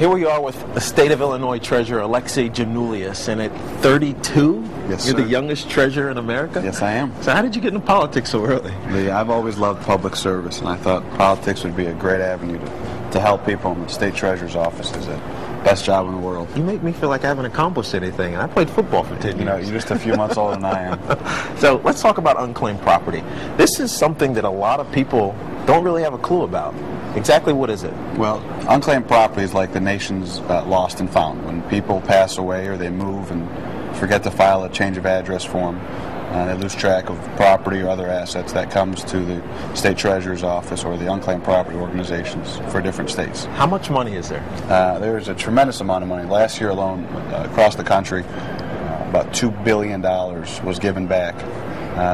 Here we are with the state of Illinois Treasurer Alexei Janulius, and at 32, yes, you're sir. the youngest treasurer in America? Yes, I am. So how did you get into politics so early? I've always loved public service, and I thought politics would be a great avenue to help people, and the state treasurer's office is the best job in the world. You make me feel like I haven't accomplished anything, and I played football for 10 years. You know, you're just a few months older than I am. So let's talk about unclaimed property. This is something that a lot of people don't really have a clue about. Exactly what is it? Well, unclaimed property is like the nation's lost and found. When people pass away or they move and forget to file a change of address form, they lose track of property or other assets. That comes to the state treasurer's office or the unclaimed property organizations for different states. How much money is there? There is a tremendous amount of money. Last year alone, across the country, about $2 billion was given back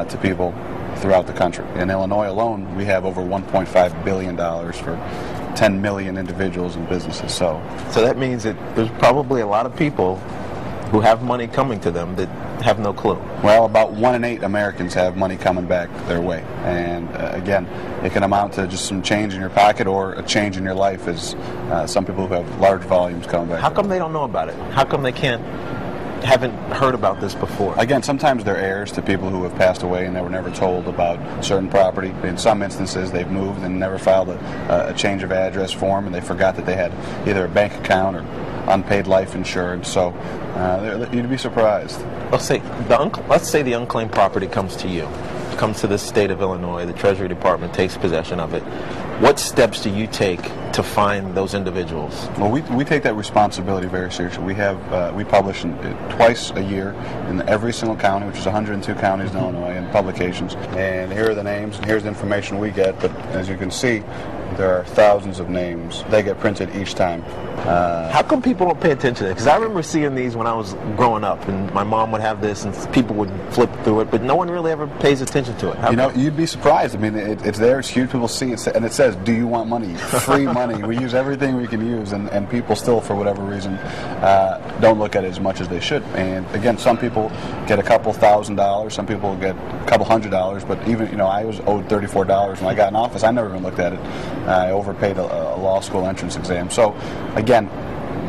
to people throughout the country. In Illinois alone, we have over $1.5 billion for 10 million individuals and businesses. So that means that there's probably a lot of people who have money coming to them that have no clue. Well, about 1 in 8 Americans have money coming back their way. And again, it can amount to just some change in your pocket or a change in your life, as some people who have large volumes coming back. How come they don't know about it? How come they haven't heard about this before? Again, sometimes they're heirs to people who have passed away and they were never told about certain property. In some instances, they've moved and never filed a change of address form, and they forgot that they had either a bank account or unpaid life insurance. So you'd be surprised. Let's say the unclaimed property comes to you, comes to the state of Illinois, the Treasury Department takes possession of it. What steps do you take to find those individuals? Well, we take that responsibility very seriously. We publish twice a year in every single county, which is 102 counties in Illinois, in publications. And here are the names, and here's the information we get. But as you can see, there are thousands of names. They get printed each time. How come people don't pay attention to it? Because I remember seeing these when I was growing up, and my mom would have this, and people would flip through it, but no one really ever pays attention to it. You'd be surprised. I mean, it's there, it's huge, people see it, and it says, do you want money? Free money. We use everything we can use, and people still, for whatever reason, don't look at it as much as they should. And again, some people get a couple $1,000, some people get a couple $100, but even, I was owed $34 when I got in office. I never even looked at it. I overpaid a law school entrance exam. So, again,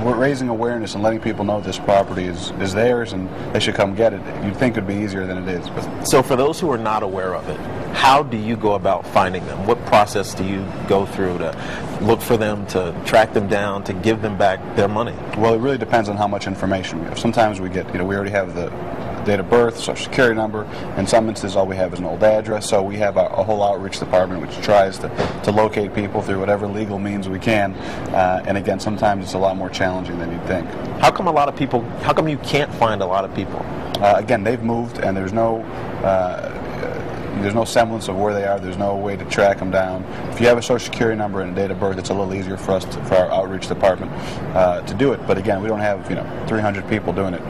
we're raising awareness and letting people know this property is theirs and they should come get it. You'd think it would be easier than it is. But so for those who are not aware of it, how do you go about finding them? What process do you go through to look for them, to track them down, to give them back their money? Well, it really depends on how much information we have. Sometimes we get, we already have the date of birth, social security number. In some instances, all we have is an old address. So we have a whole outreach department which tries to locate people through whatever legal means we can. And again, sometimes it's a lot more challenging than you'd think. How come you can't find a lot of people? Again, they've moved, and there's no semblance of where they are. There's no way to track them down. If you have a social security number and a date of birth, it's a little easier for us, for our outreach department, to do it. But again, we don't have 300 people doing it.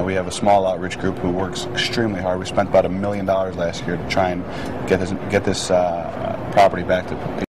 We have a small outreach group who works extremely hard. We spent about $1 million last year to try and get this property back to